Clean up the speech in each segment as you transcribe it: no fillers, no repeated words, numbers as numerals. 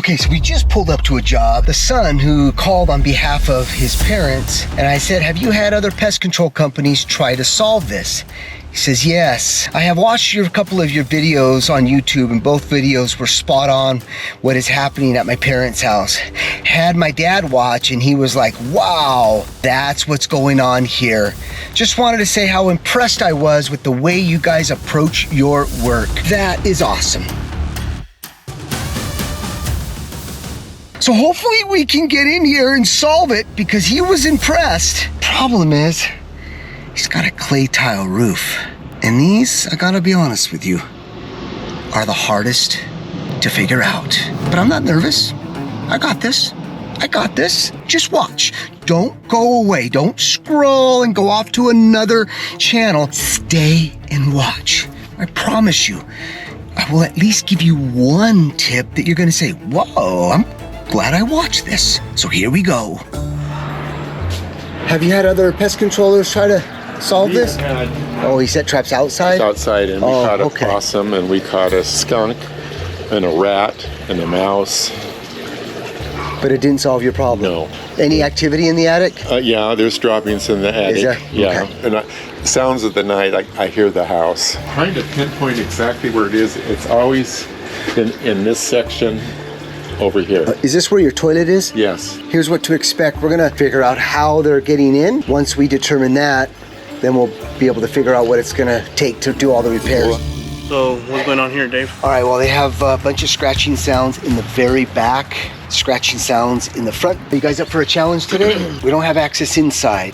Okay, so we just pulled up to a job. The son who called on behalf of his parents, and I said, have you had other pest control companies try to solve this? He says, yes. I have watched a couple of your videos on YouTube, and both videos were spot on what is happening at my parents' house. Had my dad watch, and he was like, wow, that's what's going on here. Just wanted to say how impressed I was with the way you guys approach your work. That is awesome. So hopefully we can get in here and solve it, because he was impressed. Problem is, he's got a clay tile roof. And these, I gotta be honest with you, are the hardest to figure out. But I'm not nervous. I got this. I got this. Just watch. Don't go away. Don't scroll and go off to another channel. Stay and watch. I promise you, I will at least give you one tip that you're gonna say, whoa, I'm glad I watched this. So here we go. Have you had other pest controllers try to solve this? Oh, he set traps outside? It's outside, and we caught a possum, and we caught a skunk, and a rat, and a mouse. But it didn't solve your problem? No. Any activity in the attic? Yeah, there's droppings in the attic. Is there? Yeah, Okay. And sounds of the night, I hear the house. Trying to pinpoint exactly where it is, it's always in this section over here. Is this where your toilet is? Yes. Here's what to expect. We're gonna figure out how they're getting in. Once we determine that, then we'll be able to figure out what it's gonna take to do all the repairs. So what's going on here, Dave? All right, well, they have a bunch of scratching sounds in the very back, scratching sounds in the front. Are you guys up for a challenge today? We don't have access inside.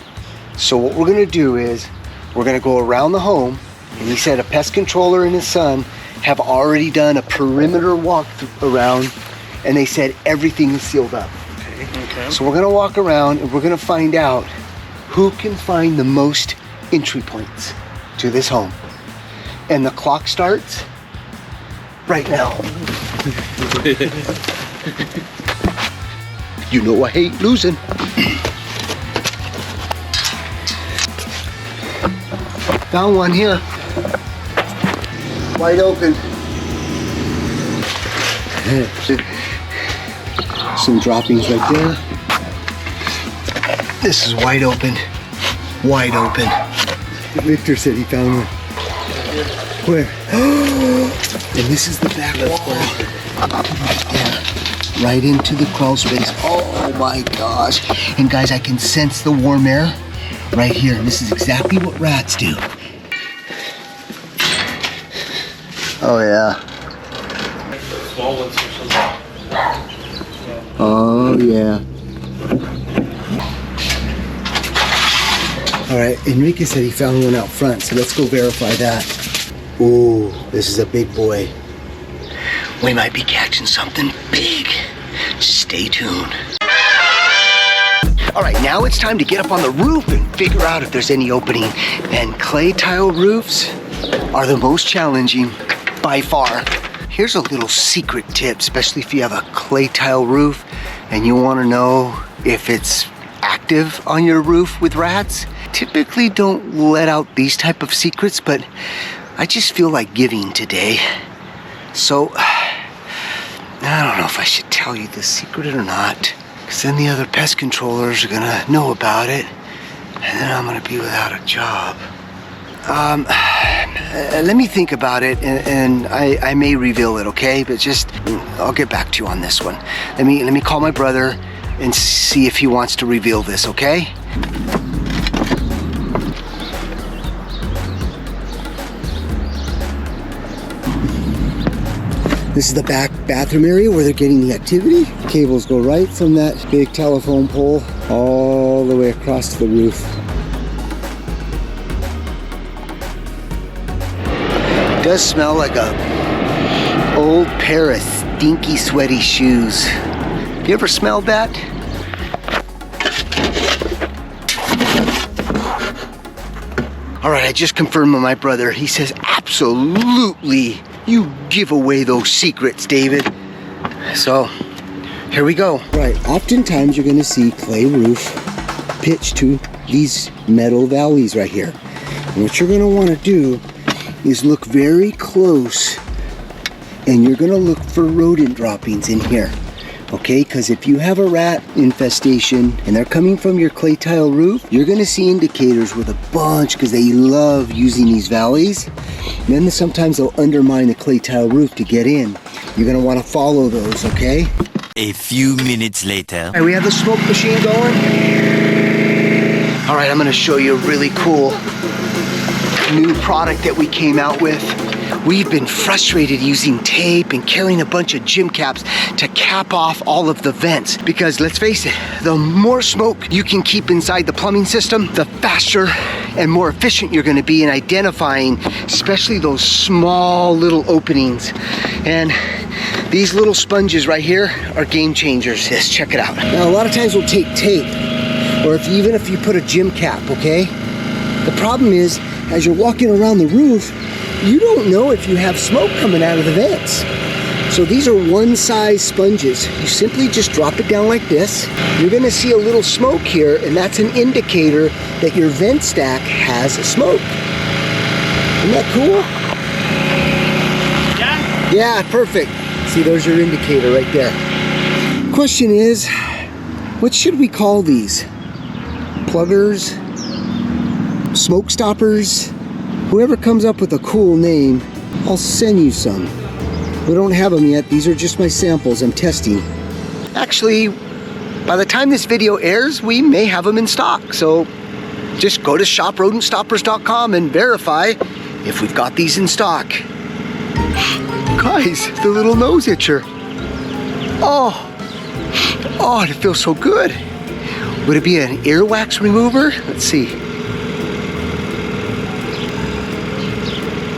So what we're gonna do is, we're gonna go around the home, and he said a pest controller and his son have already done a perimeter walk around, and they said everything is sealed up. Okay. So we're gonna walk around, and we're gonna find out who can find the most entry points to this home. And the clock starts right now. You know I hate losing. Found one here. Wide open. Some droppings right there. This is wide open. Wide open. Victor said he found one. Where? And this is the back wall. Yeah. Right into the crawl space. Oh my gosh. And guys, I can sense the warm air right here. And this is exactly what rats do. Oh yeah. Oh yeah. All right, Enrique said he found one out front, so let's go verify that. Ooh, this is a big boy. We might be catching something big. Stay tuned. All right, now it's time to get up on the roof and figure out if there's any opening. And clay tile roofs are the most challenging by far. Here's a little secret tip, especially if you have a clay tile roof and you want to know if it's active on your roof with rats. Typically don't let out these type of secrets, but I just feel like giving today. So I don't know if I should tell you this secret or not, because then the other pest controllers are gonna know about it, and then I'm gonna be without a job. Let me think about it, and I may reveal it, okay? But just, I'll get back to you on this one. Let me call my brother and see if he wants to reveal this, okay? This is the back bathroom area where they're getting the activity. Cables go right from that big telephone pole all the way across to the roof. It does smell like a old pair of stinky, sweaty shoes. Have you ever smelled that? All right, I just confirmed with my brother. He says absolutely you give away those secrets, David. So here we go. Right, oftentimes you're gonna see clay roof pitched to these metal valleys right here. And what you're gonna wanna do is look very close, and you're gonna look for rodent droppings in here. okay? Because if you have a rat infestation and they're coming from your clay tile roof, you're gonna see indicators with a bunch because they love using these valleys. And then sometimes they'll undermine the clay tile roof to get in. You're gonna wanna follow those, okay? A few minutes later. All right, we have the smoke machine going. All right, I'm gonna show you a really cool new product that we came out with. We've been frustrated using tape and carrying a bunch of gym caps to cap off all of the vents because let's face it, the more smoke you can keep inside the plumbing system, the faster and more efficient you're gonna be in identifying especially those small little openings. And these little sponges right here are game changers. Yes, check it out. Now a lot of times we'll take tape or even if you put a gym cap, okay? The problem is as you're walking around the roof, you don't know if you have smoke coming out of the vents. So these are one size sponges. You simply just drop it down like this. You're gonna see a little smoke here, and that's an indicator that your vent stack has smoke. Isn't that cool? Yeah. Yeah, perfect. See, there's your indicator right there. Question is, what should we call these? Pluggers? Smoke stoppers? Whoever comes up with a cool name, I'll send you some. We don't have them yet. These are just my samples I'm testing. Actually, by the time this video airs, we may have them in stock. So just go to shoprodentstoppers.com and verify if we've got these in stock. Guys, the little nose itcher. Oh, it feels so good. Would it be an earwax remover? Let's see.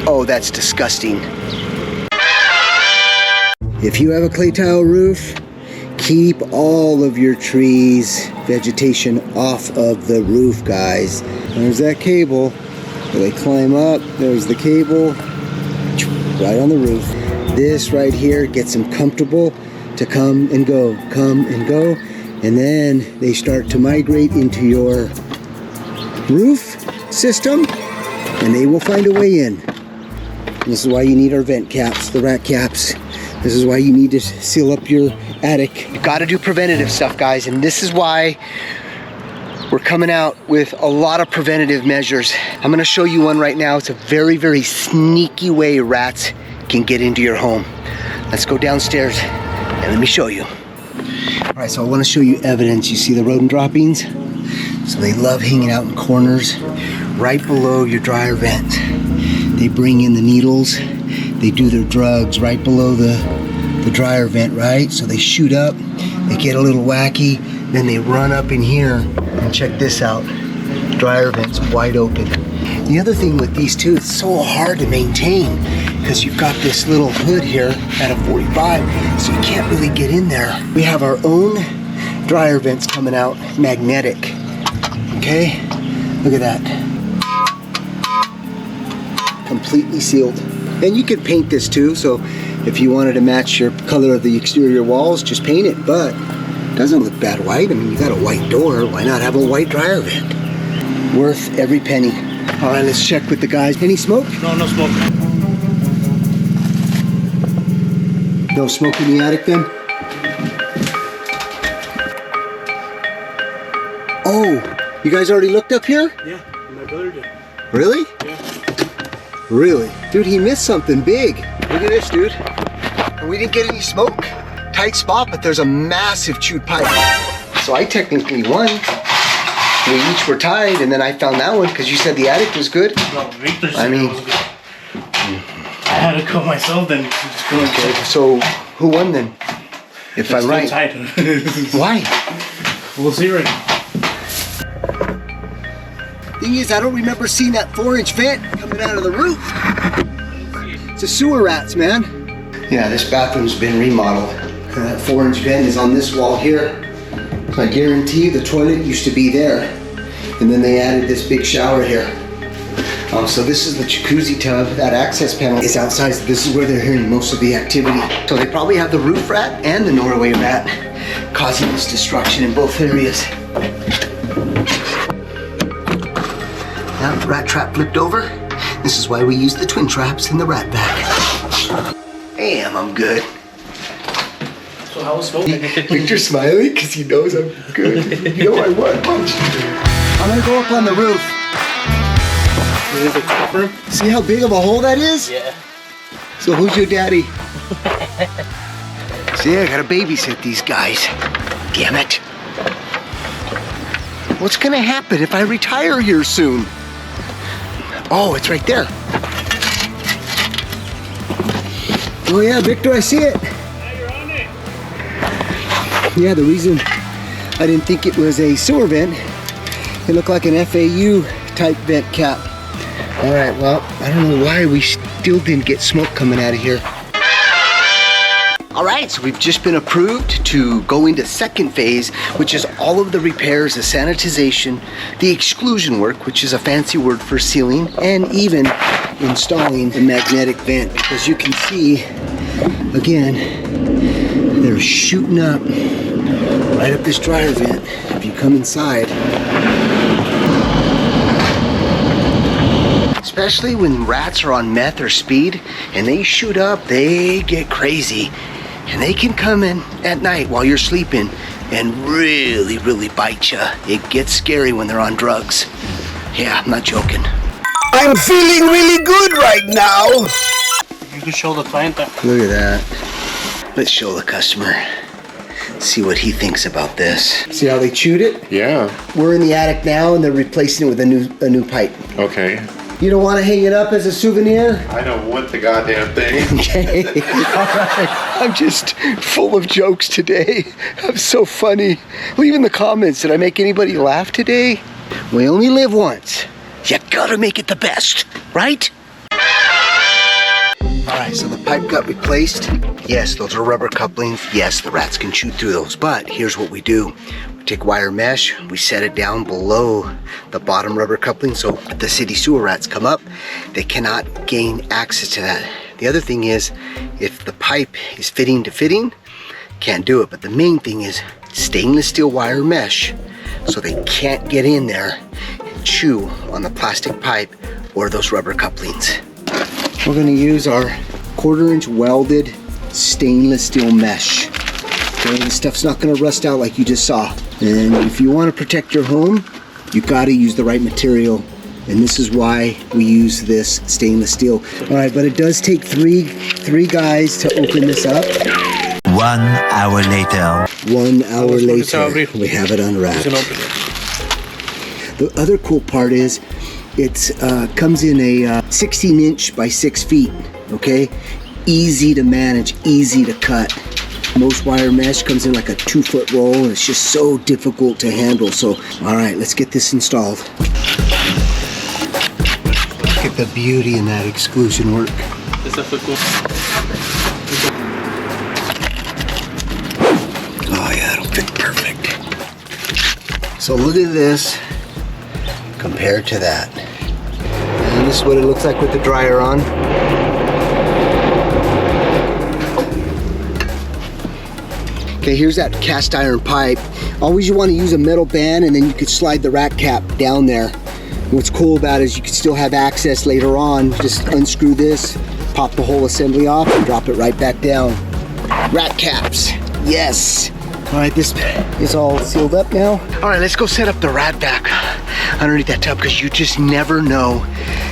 Oh, that's disgusting. If you have a clay tile roof, keep all of your trees, vegetation off of the roof, guys. There's that cable. They climb up, there's the cable, right on the roof. This right here gets them comfortable to come and go, and then they start to migrate into your roof system, and they will find a way in. This is why you need our vent caps, the rat caps. This is why you need to seal up your attic. You gotta do preventative stuff, guys, and this is why we're coming out with a lot of preventative measures. I'm gonna show you one right now. It's a very, very sneaky way rats can get into your home. Let's go downstairs and let me show you. All right, so I wanna show you evidence. You see the rodent droppings? So they love hanging out in corners right below your dryer vent. They bring in the needles, they do their drugs right below the dryer vent, right? So they shoot up, they get a little wacky, then they run up in here, and check this out. Dryer vent's wide open. The other thing with these two, it's so hard to maintain because you've got this little hood here at a 45, so you can't really get in there. We have our own dryer vents coming out, magnetic, okay? Look at that. Completely sealed. And you could paint this too, so if you wanted to match your color of the exterior walls, just paint it, but it doesn't look bad white. I mean, you got a white door, why not have a white dryer vent? Worth every penny. All right, let's check with the guys. Any smoke? No, no smoke. No smoke in the attic then? Oh, you guys already looked up here? Yeah, my brother did. Really? Yeah. Really? Dude, he missed something big. Look at this, dude. And we didn't get any smoke. Tight spot, but there's a massive chewed pipe. So I technically won. We each were tied, and then I found that one because you said the attic was good. No, Victor said I mean, it was good. I had to go myself then. okay, so who won then? If I'm right. Tied. Why? We'll see right now. Thing is, I don't remember seeing that 4-inch vent coming out of the roof. It's a sewer rats, man. Yeah, this bathroom's been remodeled. And that 4-inch vent is on this wall here. So I guarantee you the toilet used to be there. And then they added this big shower here. So this is the jacuzzi tub. That access panel is outside. So this is where they're hearing most of the activity. So they probably have the roof rat and the Norway rat causing this destruction in both areas. Now the rat trap flipped over. This is why we use the twin traps in the rat bag. Damn, I'm good. So I was smoking. Victor's smiling because he knows I'm good. You know I want punch. I'm gonna go up on the roof. Is it top room? See how big of a hole that is? Yeah. So who's your daddy? See, I gotta babysit these guys. Damn it. What's gonna happen if I retire here soon? Oh, it's right there. Oh yeah, Victor, I see it. Yeah, you're on it. Yeah, the reason I didn't think it was a sewer vent, it looked like an FAU type vent cap. All right, well, I don't know why we still didn't get smoke coming out of here. All right, so we've just been approved to go into second phase, which is all of the repairs, the sanitization, the exclusion work, which is a fancy word for sealing, and even installing the magnetic vent. As you can see, again, they're shooting up right up this dryer vent. If you come inside, especially when rats are on meth or speed and they shoot up, they get crazy. And they can come in at night while you're sleeping and really, really bite you. It gets scary when they're on drugs. Yeah, I'm not joking. I'm feeling really good right now. You can show the client that. Look at that. Let's show the customer. See what he thinks about this. See how they chewed it? Yeah. We're in the attic now and they're replacing it with a new pipe. Okay. You don't want to hang it up as a souvenir? I don't want the goddamn thing. Okay. All right. I'm just full of jokes today. I'm so funny. Leave in the comments, did I make anybody laugh today? We only live once. You gotta make it the best, right? All right, so the pipe got replaced. Yes, those are rubber couplings. Yes, the rats can chew through those, but here's what we do. We take wire mesh, we set it down below the bottom rubber coupling, so if the city sewer rats come up, they cannot gain access to that. The other thing is, if the pipe is fitting to fitting, can't do it, but the main thing is stainless steel wire mesh, so they can't get in there and chew on the plastic pipe or those rubber couplings. We're gonna use our 1/4 inch welded stainless steel mesh. Okay, this stuff's not gonna rust out like you just saw. And if you wanna protect your home, you gotta use the right material. And this is why we use this stainless steel. All right, but it does take three guys to open this up. 1 hour later. 1 hour later, we have it unwrapped. The other cool part is it comes in a 16 inch by 6 feet, okay? Easy to manage, easy to cut. Most wire mesh comes in like a 2-foot roll and it's just so difficult to handle. So, all right, let's get this installed. Look at the beauty in that exclusion work. Oh yeah, it'll fit perfect. So look at this compared to that. And this is what it looks like with the dryer on. Okay, here's that cast iron pipe. Always you want to use a metal band and then you could slide the rat cap down there. What's cool about it is you can still have access later on. Just unscrew this, pop the whole assembly off and drop it right back down. Rat caps, yes. All right, this is all sealed up now. All right, let's go set up the rat vac underneath that tub because you just never know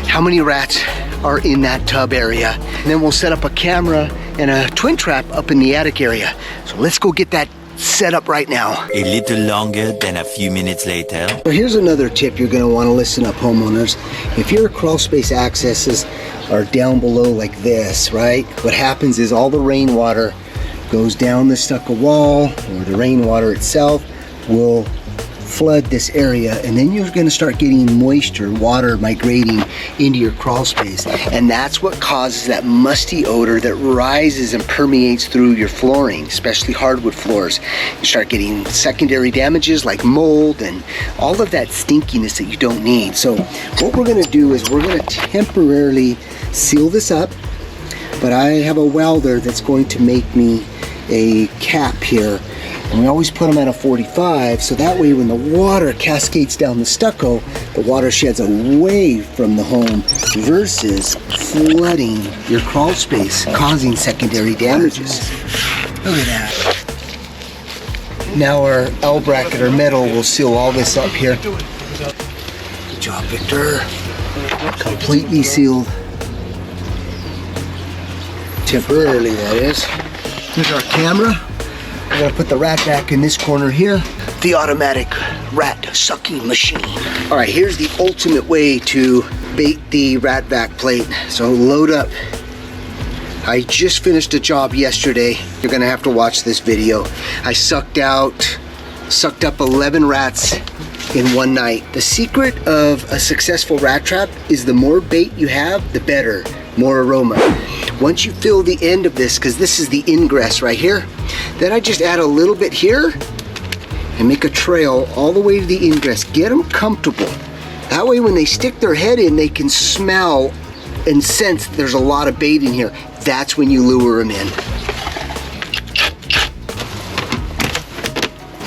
how many rats are in that tub area. And then we'll set up a camera and a twin trap up in the attic area. So let's go get that set up right now. A little longer than a few minutes later. So here's another tip you're gonna wanna listen up, homeowners. If your crawl space accesses are down below like this, right? What happens is all the rainwater goes down the stucco wall, or the rainwater itself will flood this area, and then you're going to start getting moisture, water migrating into your crawl space, and that's what causes that musty odor that rises and permeates through your flooring, especially hardwood floors. You start getting secondary damages like mold and all of that stinkiness that you don't need. So what we're going to do is we're going to temporarily seal this up, but I have a welder that's going to make me a cap here. And we always put them at a 45, so that way when the water cascades down the stucco, the water sheds away from the home versus flooding your crawl space, causing secondary damages. Look at that. Now our L bracket or metal will seal all this up here. Good job, Victor. Completely sealed. Temporarily, that is. Here's our camera. We're gonna put the rat back in this corner here. The automatic rat sucking machine. All right, here's the ultimate way to bait the rat vac plate. So load up. I just finished a job yesterday. You're gonna have to watch this video. I sucked up 11 rats in one night. The secret of a successful rat trap is the more bait you have, the better, more aroma. Once you fill the end of this, because this is the ingress right here, then I just add a little bit here and make a trail all the way to the ingress. Get them comfortable. That way when they stick their head in, they can smell and sense there's a lot of bait in here. That's when you lure them in.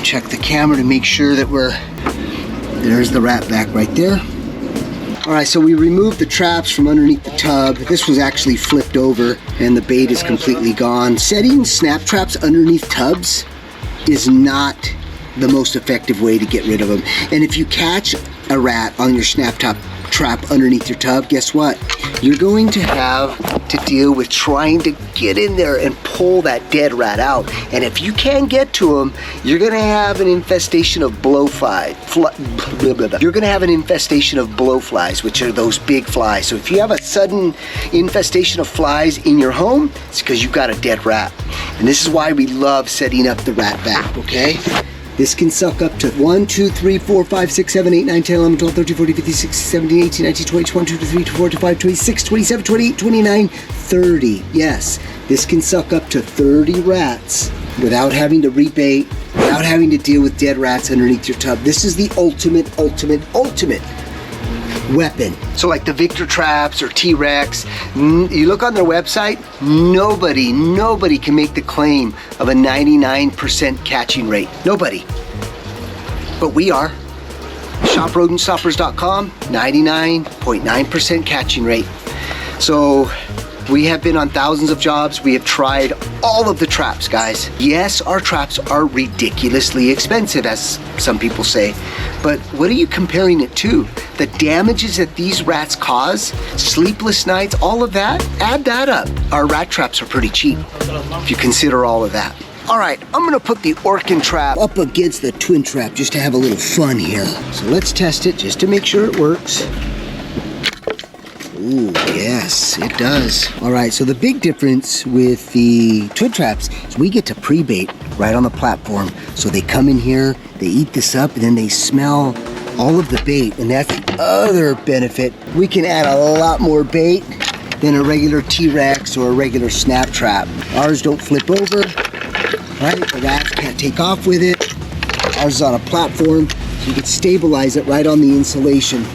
Check the camera to make sure that there's the rat vac right there. All right, so we removed the traps from underneath the tub. This was actually flipped over and the bait is completely gone. Setting snap traps underneath tubs is not the most effective way to get rid of them. And if you catch a rat on your snap trap underneath your tub, guess what? You're going to have to deal with trying to get in there and pull that dead rat out. And if you can't get to them, you're gonna have an infestation of blowflies. You're gonna have an infestation of blowflies, which are those big flies. So if you have a sudden infestation of flies in your home, it's because you've got a dead rat. And this is why we love setting up the rat vac, okay? This can suck up to 1, 2, 3, 4, 5, 6, 7, 8, 9, 10, 11, 12, 13, 14, 15, 16, 17, 18, 19, 20, 21, 22, 23, 24, 25, 26, 27, 28, 29, 30. Yes, this can suck up to 30 rats without having to rebait, without having to deal with dead rats underneath your tub. This is the ultimate weapon. So like the Victor traps or T-Rex, you look on their website, nobody can make the claim of a 99% catching rate. Nobody. But we are. ShopRodentStoppers.com, 99.9% catching rate. So we have been on thousands of jobs. We have tried all of the traps, guys. Yes, our traps are ridiculously expensive, as some people say. But what are you comparing it to? The damages that these rats cause, sleepless nights, all of that, add that up. Our rat traps are pretty cheap, if you consider all of that. All right, I'm gonna put the Orkin trap up against the twin trap just to have a little fun here. So let's test it just to make sure it works. Ooh, yes, it does. All right, so the big difference with the twin traps is we get to pre-bait right on the platform. So they come in here, they eat this up, and then they smell all of the bait, and that's the other benefit. We can add a lot more bait than a regular T-Rex or a regular snap trap. Ours don't flip over, right? The rats can't take off with it. Ours is on a platform, so you can stabilize it right on the insulation.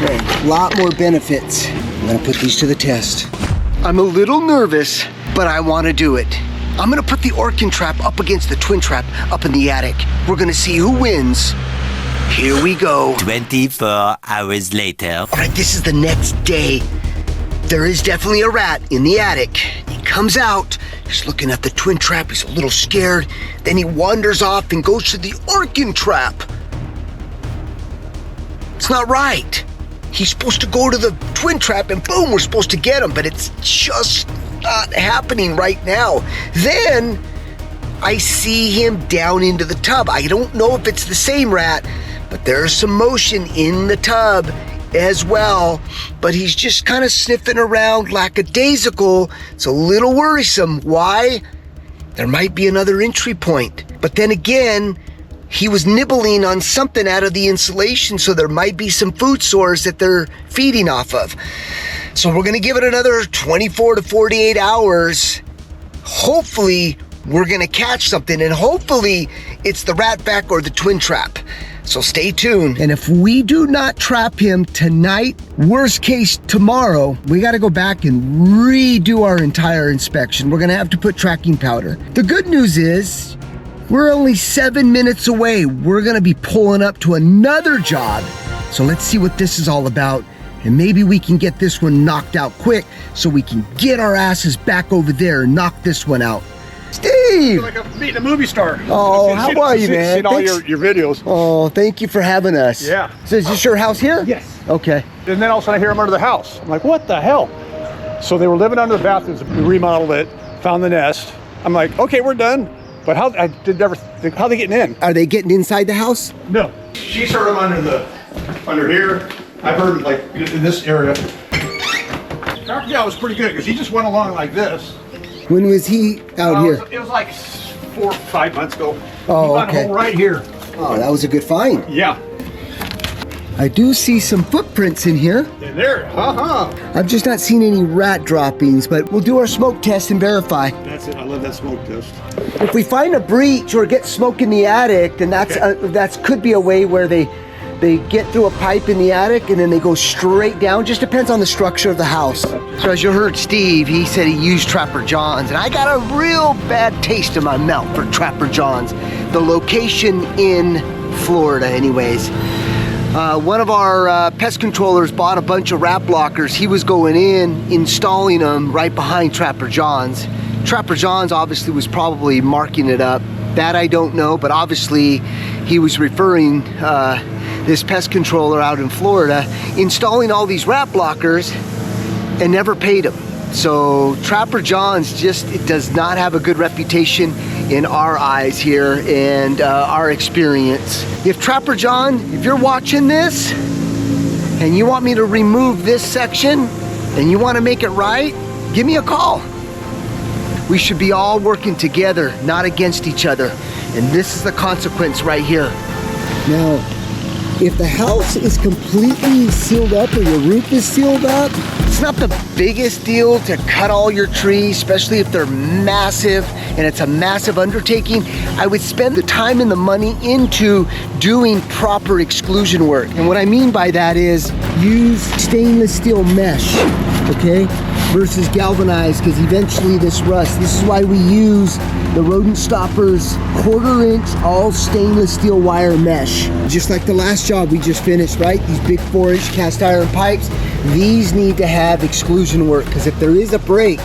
Okay, a lot more benefits. I'm gonna put these to the test. I'm a little nervous, but I wanna do it. I'm gonna put the Orkin trap up against the twin trap up in the attic. We're gonna see who wins. Here we go. 24 hours later. All right, this is the next day. There is definitely a rat in the attic. He comes out, he's looking at the twin trap, he's a little scared. Then he wanders off and goes to the Orkin trap. It's not right. He's supposed to go to the twin trap and boom, we're supposed to get him, but it's just not happening right now. Then I see him down into the tub. I don't know if it's the same rat, but there's some motion in the tub as well, but he's just kind of sniffing around lackadaisical. It's a little worrisome. Why? There might be another entry point. But then again, he was nibbling on something out of the insulation, so there might be some food source that they're feeding off of. So we're gonna give it another 24 to 48 hours. Hopefully we're gonna catch something, and hopefully it's the rat vac or the twin trap. So stay tuned. And if we do not trap him tonight, worst case tomorrow, we gotta go back and redo our entire inspection. We're gonna have to put tracking powder. The good news is, we're only 7 minutes away. We're gonna be pulling up to another job. So let's see what this is all about. And maybe we can get this one knocked out quick so we can get our asses back over there and knock this one out. Stay Steve! Like I'm meeting a movie star. Oh, how are you, man? Seen all Thanks. your videos. Oh, thank you for having us. Yeah. So is this your house here? Yes. Okay. And then all of a sudden I hear them under the house. I'm like, what the hell? So they were living under the bathrooms. We remodeled it, found the nest. I'm like, okay, we're done. But how I did never think, how are they getting in? Are they getting inside the house? No. She's heard them under here. I've heard them like in this area. Yeah, it was pretty good because he just went along like this. When was he out here? It was like 4 or 5 months ago. Oh, he found a okay. hole right here. Oh, that was a good find. Yeah. I do see some footprints in here. In there, I've just not seen any rat droppings, but we'll do our smoke test and verify. That's it. I love that smoke test. If we find a breach or get smoke in the attic, then that's could be a way where they get through a pipe in the attic and then they go straight down. Just depends on the structure of the house. So as you heard Steve, he said he used Trapper John's, and I got a real bad taste in my mouth for Trapper John's. The location in Florida anyways. One of our pest controllers bought a bunch of rat blockers. He was going in, installing them right behind Trapper John's. Trapper John's obviously was probably marking it up. That I don't know, but obviously he was referring this pest controller out in Florida, installing all these rat blockers and never paid him. So Trapper John's it does not have a good reputation in our eyes here and our experience. If Trapper John, if you're watching this and you want me to remove this section and you want to make it right, give me a call. We should be all working together, not against each other. And this is the consequence right here. Now, if the house is completely sealed up or your roof is sealed up, it's not the biggest deal to cut all your trees, especially if they're massive and it's a massive undertaking. I would spend the time and the money into doing proper exclusion work. And what I mean by that is use stainless steel mesh, okay, versus galvanized, because eventually this rusts. This is why we use the rodent stoppers 1/4 inch all stainless steel wire mesh. Just like the last job we just finished, right? These big 4-inch cast iron pipes, these need to have exclusion work, because if there is a break,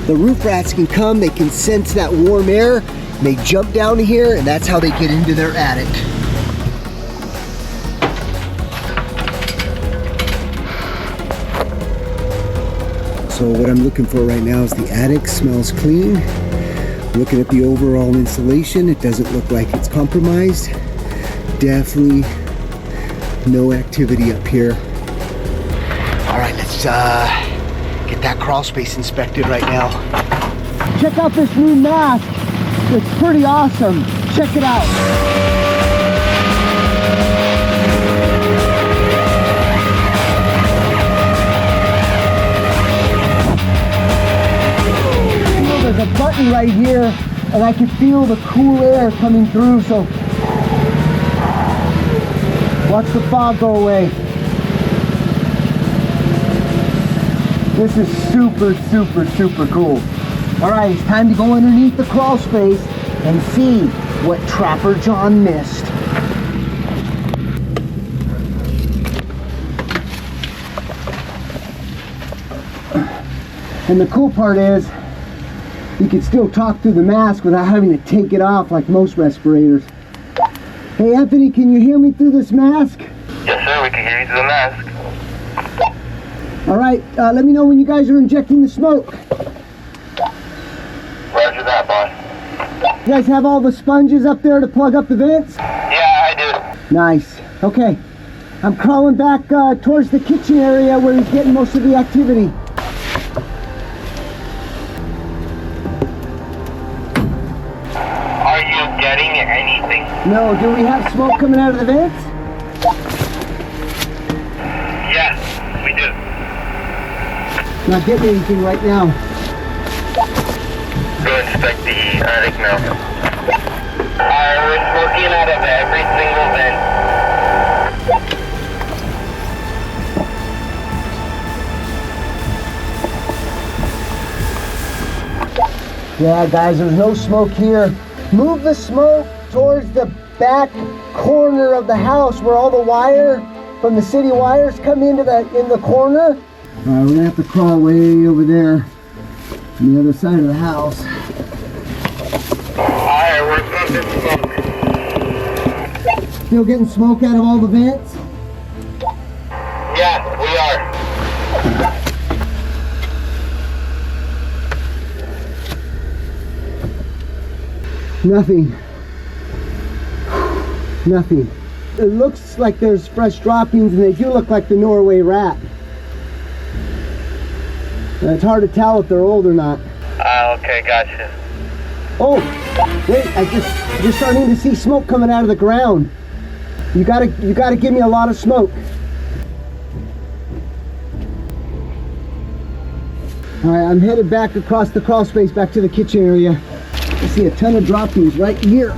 the roof rats can come, they can sense that warm air, and they jump down here, and that's how they get into their attic. So what I'm looking for right now is the attic smells clean. Looking at the overall insulation, it doesn't look like it's compromised. Definitely no activity up here. All right, let's get that crawl space inspected right now. Check out this new mask. It's pretty awesome. Check it out. There's a button right here, and I can feel the cool air coming through, so watch the fog go away. This is super, super, super cool. All right, it's time to go underneath the crawl space and see what Trapper John missed. And the cool part is, you can still talk through the mask without having to take it off like most respirators. Hey Anthony, can you hear me through this mask? Yes sir, we can hear you through the mask. All right, let me know when you guys are injecting the smoke. Roger that, boss. You guys have all the sponges up there to plug up the vents? Yeah, I do. Nice, okay. I'm crawling back towards the kitchen area where he's getting most of the activity. Are you getting anything? No, do we have smoke coming out of the vents? Yes, we do. Not getting anything right now. Go inspect the attic now. We're smoking out of every single vent. Yeah, guys, there's no smoke here. Move the smoke towards the back corner of the house where all the wire from the city wires come into in the corner. All right, we're gonna have to crawl way over there on the other side of the house. Alright, we're smoking smoke. Still getting smoke out of all the vents? Yeah, we are. Nothing. Nothing. It looks like there's fresh droppings, and they do look like the Norway rat. And it's hard to tell if they're old or not. Okay, gotcha. Oh, wait, you're starting to see smoke coming out of the ground. You gotta give me a lot of smoke. All right, I'm headed back across the crawl space back to the kitchen area. I see a ton of droppings right here.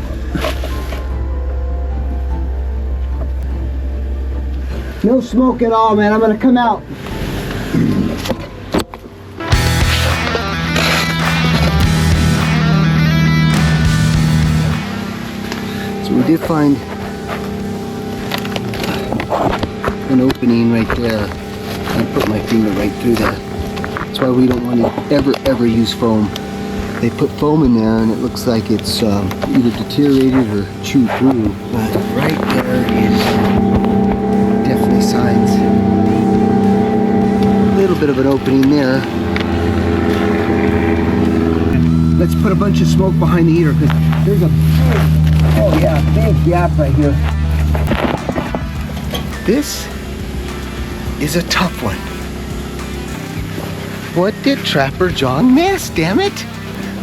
No smoke at all, man. I'm gonna come out. So we did find an opening right there. I put my finger right through that. That's why we don't want to ever use foam. They put foam in there and it looks like it's either deteriorated or chewed through. But right there is definitely signs. A little bit of an opening there. Let's put a bunch of smoke behind the heater because there's a big gap right here. This is a tough one. What did Trapper John miss, damn it?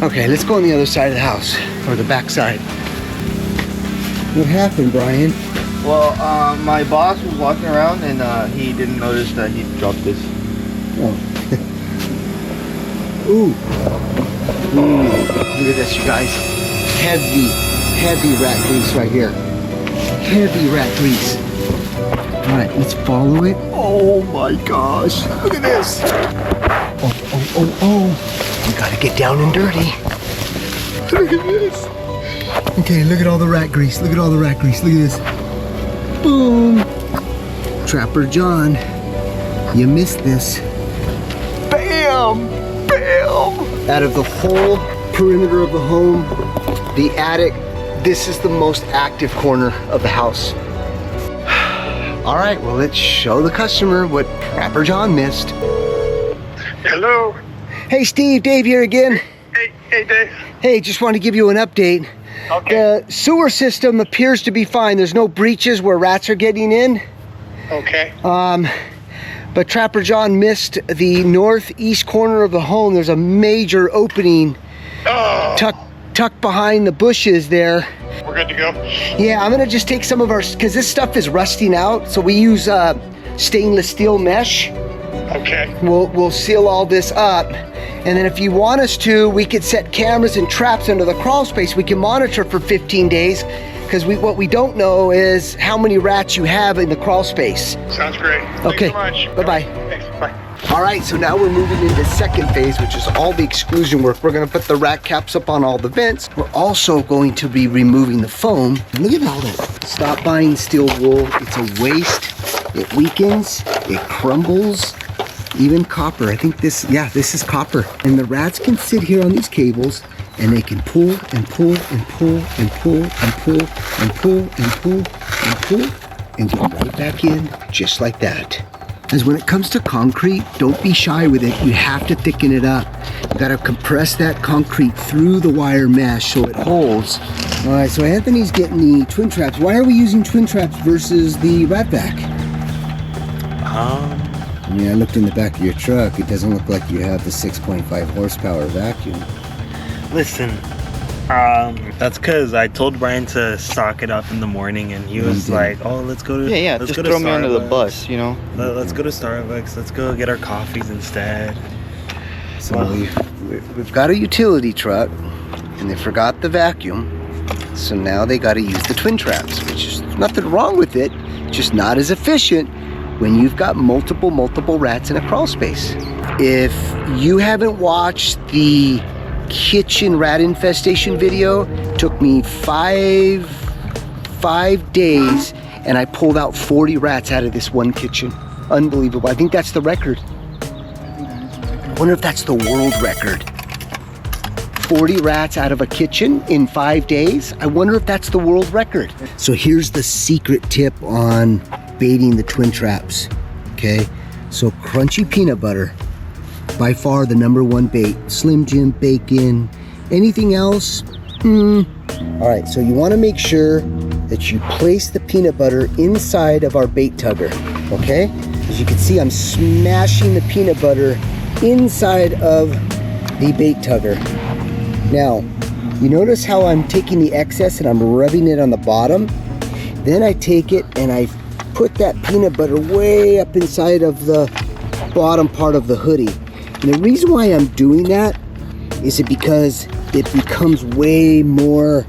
Okay, let's go on the other side of the house, or the back side. What happened, Brian? Well, my boss was walking around and he didn't notice that he dropped this. Oh. Ooh. Ooh. Look at this, you guys. Heavy rat grease right here. Heavy rat grease. All right, let's follow it. Oh my gosh, look at this. Oh. We gotta get down and dirty. Look at this. Okay, look at all the rat grease. Look at all the rat grease. Look at this. Boom. Trapper John, you missed this. Bam! Bam! Out of the whole perimeter of the home, the attic, this is the most active corner of the house. All right, well, let's show the customer what Trapper John missed. Hello. Hey, Steve, Dave here again. Hey, Dave. Hey, just want to give you an update. Okay. The sewer system appears to be fine. There's no breaches where rats are getting in. Okay. But Trapper John missed the northeast corner of the home. There's a major opening tucked behind the bushes there. We're good to go. Yeah, I'm gonna just take some of our, because this stuff is rusting out, so we use stainless steel mesh. Okay. We'll seal all this up, and then if you want us to, we could set cameras and traps under the crawl space. We can monitor for 15 days, because what we don't know is how many rats you have in the crawl space. Sounds great. Okay. Thanks so much. Bye-bye. Thanks. Bye. All right, so now we're moving into the second phase, which is all the exclusion work. We're gonna put the rat caps up on all the vents. We're also going to be removing the foam. Look at all that. Stop buying steel wool. It's a waste. It weakens, it crumbles. Even copper, I think this is copper. And the rats can sit here on these cables and they can pull and pull and pull and pull and pull and pull and pull and pull and go right back in just like that. As when it comes to concrete, don't be shy with it. You have to thicken it up. You gotta compress that concrete through the wire mesh so it holds. All right, so Anthony's getting the twin traps. Why are we using twin traps versus the rat vac? Yeah, I looked in the back of your truck. It doesn't look like you have the 6.5 horsepower vacuum. Listen, that's because I told Brian to stock it up in the morning, and he was like, "Oh, let's go to let's just go to throw me under the Starbucks. bus, you know." Let's go to Starbucks. Let's go get our coffees instead." So we've got a utility truck, and they forgot the vacuum. So now they got to use the twin traps, which is nothing wrong with it. Just not as efficient when you've got multiple rats in a crawl space. If you haven't watched the kitchen rat infestation video, it took me five days and I pulled out 40 rats out of this one kitchen. Unbelievable. I think that's the record. I wonder if that's the world record. 40 rats out of a kitchen in 5 days. I wonder if that's the world record. So here's the secret tip on baiting the twin traps, okay? So crunchy peanut butter, by far the #1 bait. Slim Jim, bacon, anything else? All right, so you wanna make sure that you place the peanut butter inside of our bait tugger, okay? As you can see, I'm smashing the peanut butter inside of the bait tugger. Now, you notice how I'm taking the excess and I'm rubbing it on the bottom? Then I take it and I put that peanut butter way up inside of the bottom part of the hoodie. And the reason why I'm doing that is because it becomes way more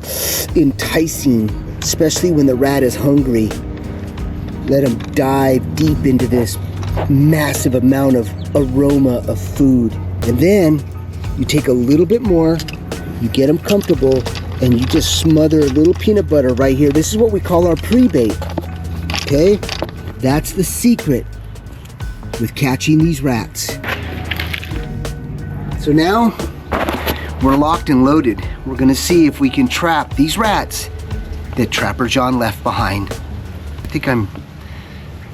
enticing, especially when the rat is hungry. Let him dive deep into this massive amount of aroma of food. And then you take a little bit more, you get him comfortable, and you just smother a little peanut butter right here. This is what we call our pre-bait, okay? That's the secret with catching these rats. So now we're locked and loaded. We're gonna see if we can trap these rats that Trapper John left behind. I think I'm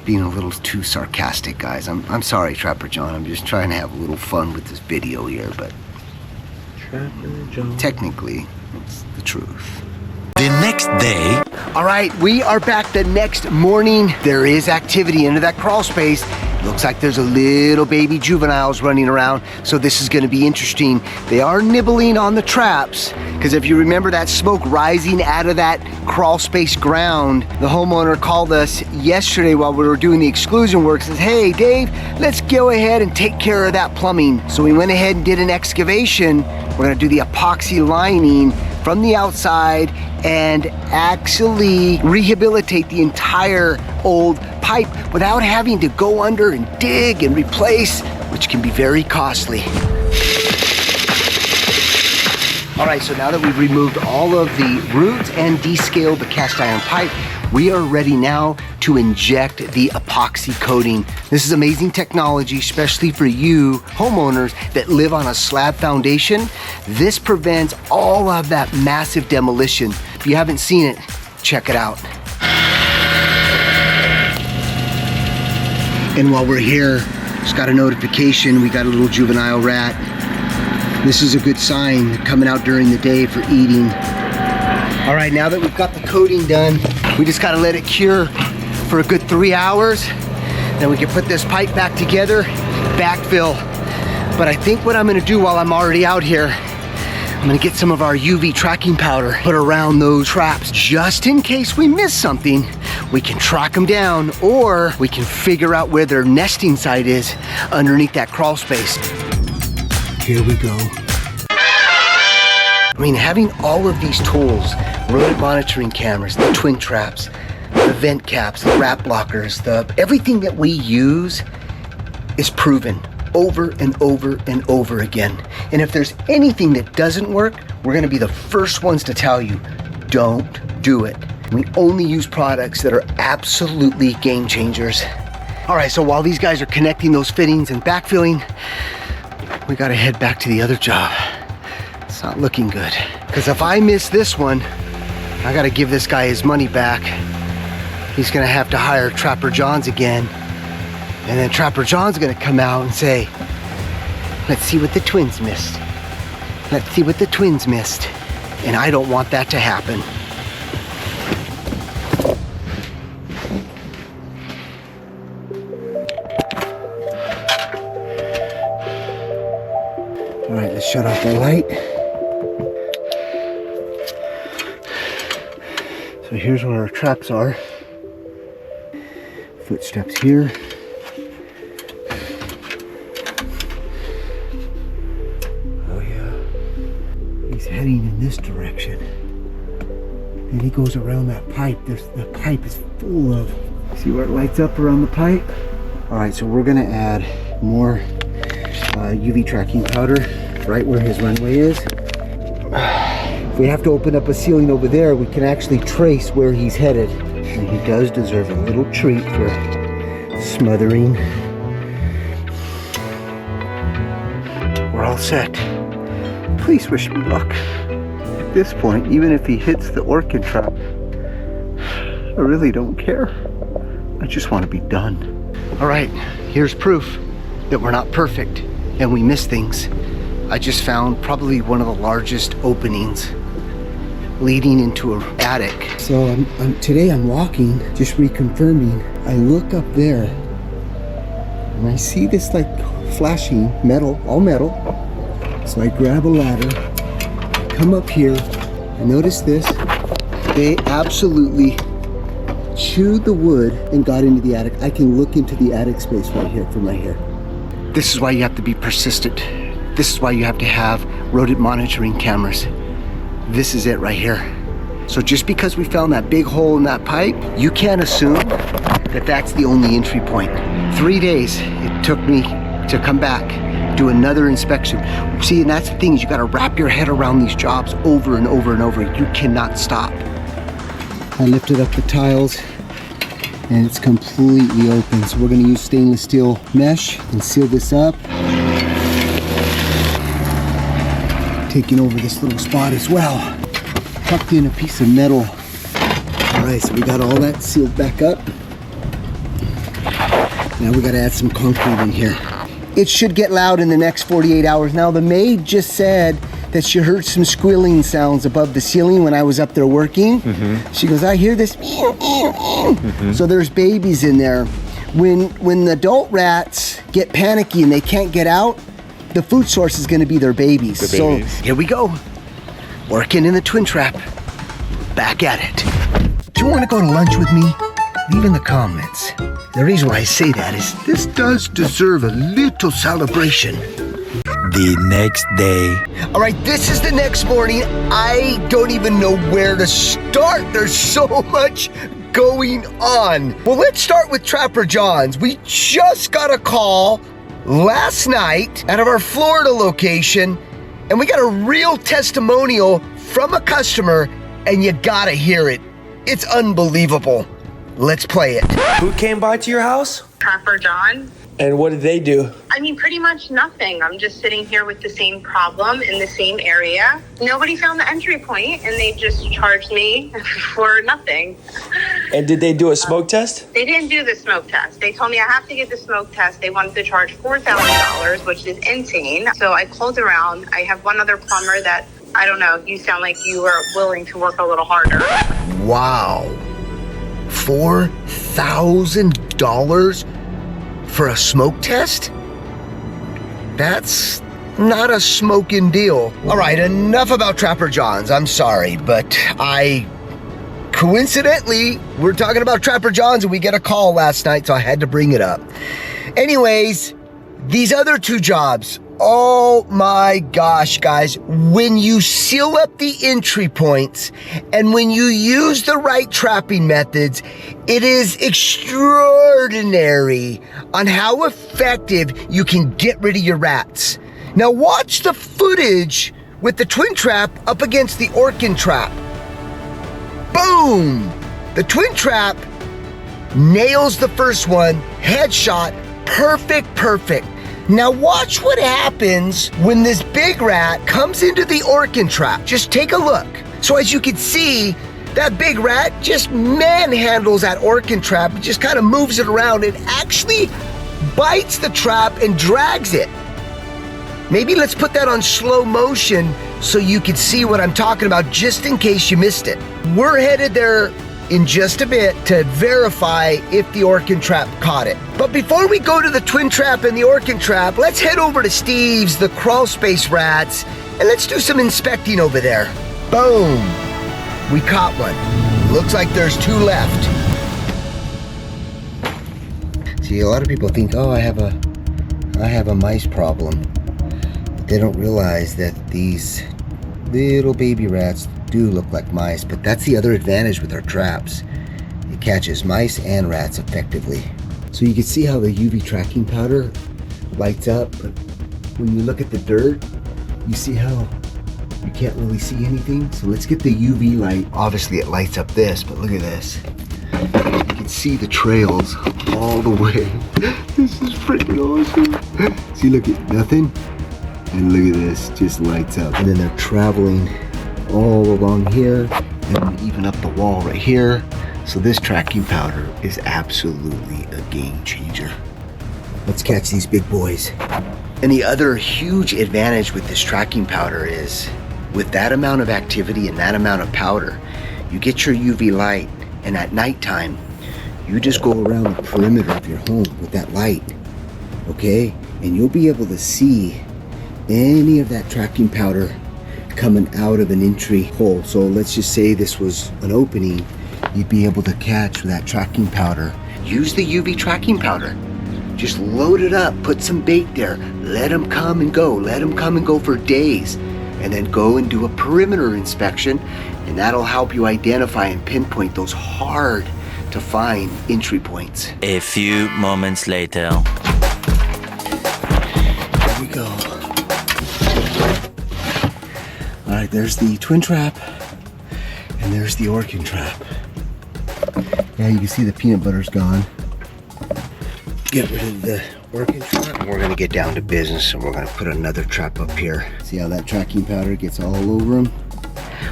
being a little too sarcastic, guys. I'm sorry, Trapper John. I'm just trying to have a little fun with this video here, but technically, it's the truth. The next day. All right, we are back the next morning. There is activity into that crawl space. Looks like there's a little baby juveniles running around, so this is gonna be interesting. They are nibbling on the traps, because if you remember that smoke rising out of that crawl space ground, the homeowner called us yesterday while we were doing the exclusion work, says, hey Dave, let's go ahead and take care of that plumbing. So we went ahead and did an excavation. We're gonna do the epoxy lining from the outside and actually rehabilitate the entire old pipe without having to go under and dig and replace, which can be very costly. All right, so now that we've removed all of the roots and descaled the cast iron pipe, we are ready now to inject the epoxy coating. This is amazing technology, especially for you homeowners that live on a slab foundation. This prevents all of that massive demolition. If you haven't seen it, check it out. And while we're here, just got a notification, we got a little juvenile rat. This is a good sign coming out during the day for eating. All right, now that we've got the coating done, we just gotta let it cure for a good 3 hours. Then we can put this pipe back together, backfill. But I think what I'm gonna do while I'm already out here, I'm gonna get some of our UV tracking powder, put around those traps, just in case we miss something. We can track them down, or we can figure out where their nesting site is underneath that crawl space. Here we go. I mean, having all of these tools, rodent monitoring cameras, the twin traps, the vent caps, the rat blockers, everything that we use is proven over and over and over again. And if there's anything that doesn't work, we're gonna be the first ones to tell you, don't do it. We only use products that are absolutely game changers. All right, so while these guys are connecting those fittings and backfilling, we gotta head back to the other job. It's not looking good. Because if I miss this one, I gotta give this guy his money back. He's gonna have to hire Trapper John's again. And then Trapper John's gonna come out and say, let's see what the twins missed. Let's see what the twins missed. And I don't want that to happen. All right, let's shut off the light. So here's where our traps are. Footsteps here. Oh yeah. He's heading in this direction. And he goes around that pipe. The pipe is full of, see where it lights up around the pipe? All right, so we're gonna add more UV tracking powder right where his runway is. If we have to open up a ceiling over there, we can actually trace where he's headed. And he does deserve a little treat for smothering. We're all set. Please wish me luck. At this point, even if he hits the orchid trap, I really don't care. I just want to be done. All right, here's proof that we're not perfect and we miss things. I just found probably one of the largest openings leading into an attic. So today I'm walking, just reconfirming. I look up there and I see this like flashing metal, all metal. So I grab a ladder, come up here, I notice this. They absolutely chewed the wood and got into the attic. I can look into the attic space right here from right here. This is why you have to be persistent. This is why you have to have rodent monitoring cameras. This is it right here. So just because we found that big hole in that pipe, you can't assume that that's the only entry point. 3 days it took me to come back, do another inspection. See, and that's the thing, is you gotta wrap your head around these jobs over and over and over. You cannot stop. I lifted up the tiles and it's completely open. So we're gonna use stainless steel mesh and seal this up. Taking over this little spot as well. Tucked in a piece of metal. All right, so we got all that sealed back up. Now we gotta add some concrete in here. It should get loud in the next 48 hours. Now the maid just said that she heard some squealing sounds above the ceiling when I was up there working. She goes, I hear this. So there's babies in there. When the adult rats get panicky and they can't get out, the food source is gonna be their babies. So here we go. Working in the twin trap. Back at it. Do you wanna go to lunch with me? Leave in the comments. The reason why I say that is this does deserve a little celebration. The next day. All right, this is the next morning. I don't even know where to start. There's so much going on. Well, let's start with Trapper John's. We just got a call last night out of our Florida location, and we got a real testimonial from a customer, and you gotta hear it. It's unbelievable. Let's play it. Who came by to your house? Trapper John. And what did they do? I mean, pretty much nothing. I'm just sitting here with the same problem in the same area. Nobody found the entry point, and they just charged me for nothing. And did they do a smoke test? They didn't do the smoke test. They told me I have to get the smoke test. They wanted to charge $4,000, which is insane. So I called around. I have one other plumber that, I don't know, you sound like you are willing to work a little harder. Wow. $4,000 for a smoke test? That's not a smoking deal. All right, enough about Trapper John's. I'm sorry, but coincidentally, we're talking about Trapper John's and we get a call last night, so I had to bring it up. Anyways, these other two jobs, oh my gosh, guys, when you seal up the entry points and when you use the right trapping methods, it is extraordinary on how effective you can get rid of your rats. Now watch the footage with the twin trap up against the orchid trap. Boom! The twin trap nails the first one, headshot, perfect. Now watch what happens when this big rat comes into the orchid trap. Just take a look. So as you can see, that big rat just manhandles that orchid trap. It just kind of moves it around. It actually bites the trap and drags it. Maybe let's put that on slow motion so you can see what I'm talking about, just in case you missed it. We're headed there in just a bit to verify if the orchid trap caught it. But before we go to the twin trap and the orchid trap, let's head over to Steve's, the crawl space rats, and let's do some inspecting over there. Boom! We caught one. Looks like there's two left. See, a lot of people think, oh, I have a mice problem. But they don't realize that these little baby rats do look like mice, but that's the other advantage with our traps. It catches mice and rats effectively. So you can see how the UV tracking powder lights up, but when you look at the dirt, you see how you can't really see anything. So let's get the UV light. Obviously it lights up this, but look at this. You can see the trails all the way. This is freaking awesome. See, look at nothing. And look at this, just lights up. And then they're traveling all along here and even up the wall right here. So this tracking powder is absolutely a game changer. Let's catch these big boys. And the other huge advantage with this tracking powder is with that amount of activity and that amount of powder, you get your UV light, and at nighttime, you just go around the perimeter of your home with that light, okay? And you'll be able to see any of that tracking powder coming out of an entry hole. So let's just say this was an opening, you'd be able to catch that tracking powder. Use the UV tracking powder. Just load it up, put some bait there, let them come and go. Let them come and go for days. And then go and do a perimeter inspection, and that'll help you identify and pinpoint those hard to find entry points. A few moments later. Here we go. All right, there's the twin trap, and there's the Orkin trap. Yeah, you can see the peanut butter's gone. Get rid of the Orkin trap, and we're gonna get down to business, and we're gonna put another trap up here. See how that tracking powder gets all over them?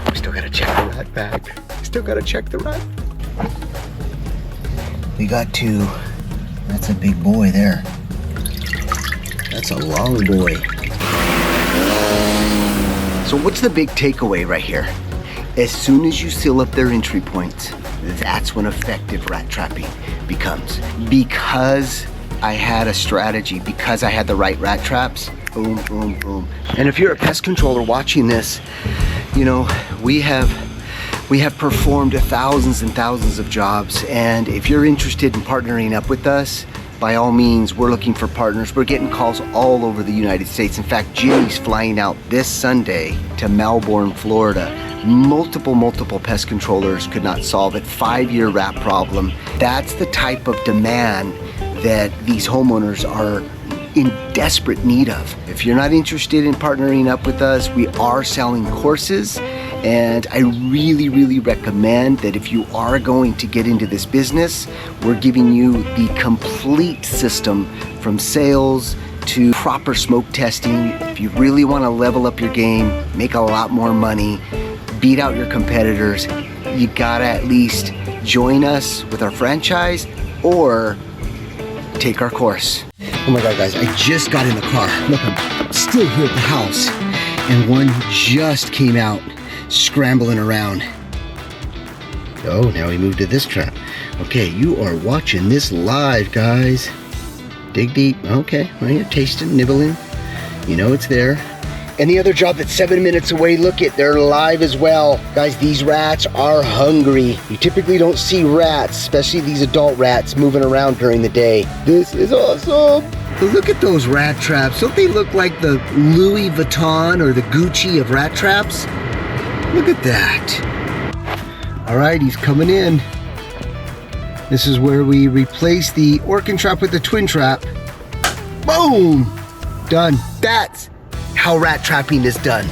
We still gotta check the rat bag. Still gotta check the rat. We got two. That's a big boy there. That's a long boy. So what's the big takeaway right here? As soon as you seal up their entry points, that's when effective rat trapping becomes. Because I had a strategy, because I had the right rat traps, boom, boom, boom. And if you're a pest controller watching this, you know, we have performed thousands and thousands of jobs, and if you're interested in partnering up with us, by all means, we're looking for partners. We're getting calls all over the United States. In fact, Jimmy's flying out this Sunday to Melbourne, Florida. Multiple pest controllers could not solve it. 5-year rat problem. That's the type of demand that these homeowners are in desperate need of. If you're not interested in partnering up with us, we are selling courses, and I really recommend that if you are going to get into this business, we're giving you the complete system from sales to proper smoke testing. If you really want to level up your game, make a lot more money, beat out your competitors, you gotta at least join us with our franchise or take our course. Oh my God, guys, I just got in the car. Look, I'm still here at the house, and one just came out scrambling around. Oh, now we moved to this trap. Okay, you are watching this live, guys. Dig deep. Okay, well, you're tasting, nibbling. You know it's there. Any other job that's 7 minutes away, look it, they're live as well. Guys, these rats are hungry. You typically don't see rats, especially these adult rats, moving around during the day. This is awesome. But look at those rat traps. Don't they look like the Louis Vuitton or the Gucci of rat traps? Look at that. All right, he's coming in. This is where we replace the Orkin trap with the twin trap. Boom! Done. That's how rat trapping is done.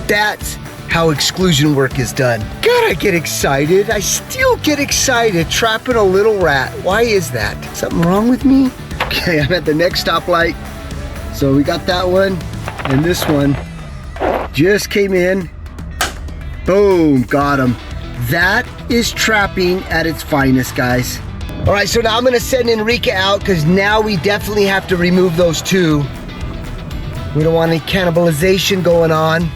That's how exclusion work is done. God, I get excited. I still get excited trapping a little rat. Why is that? Something wrong with me? Okay, I'm at the next stoplight. So we got that one, and this one just came in. Boom, got him. That is trapping at its finest, guys. All right, so now I'm gonna send Enrique out because now we definitely have to remove those two. We don't want any cannibalization going on,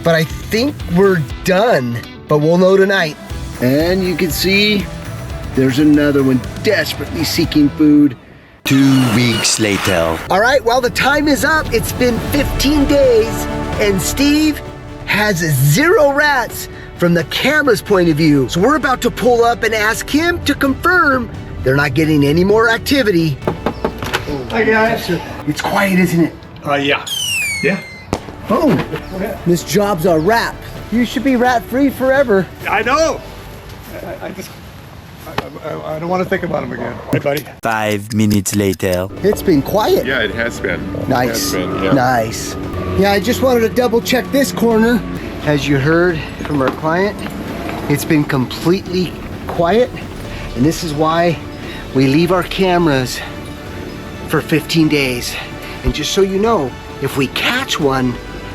but I think we're done, but we'll know tonight. And you can see there's another one desperately seeking food. 2 weeks later. All right, well, the time is up. It's been 15 days, and Steve has 0 rats from the camera's point of view. So we're about to pull up and ask him to confirm they're not getting any more activity. Hi, guys. It's quiet, isn't it? Yeah. Yeah. Boom. This job's a wrap. You should be rat-free forever. I know. I don't want to think about him again. Hey, buddy. 5 minutes later. It's been quiet. Yeah, it has been. Nice. It has been, yeah. Nice. Yeah, I just wanted to double check this corner. As you heard from our client, it's been completely quiet, and this is why we leave our cameras for 15 days. And just so you know, If we catch one,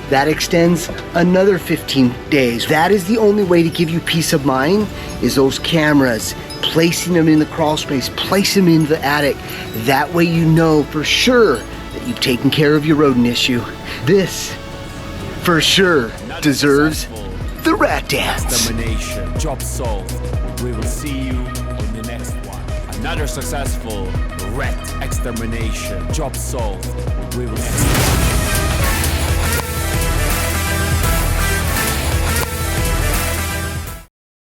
that extends another 15 days. That is the only way to give you peace of mind, is those cameras, placing them in the crawl space, placing them in the attic. That way you know for sure that you've taken care of your rodent issue. This, for sure, deserves the rat dance. Extermination, job solved. We will see you in the next one. Another successful rat extermination, job solved. We will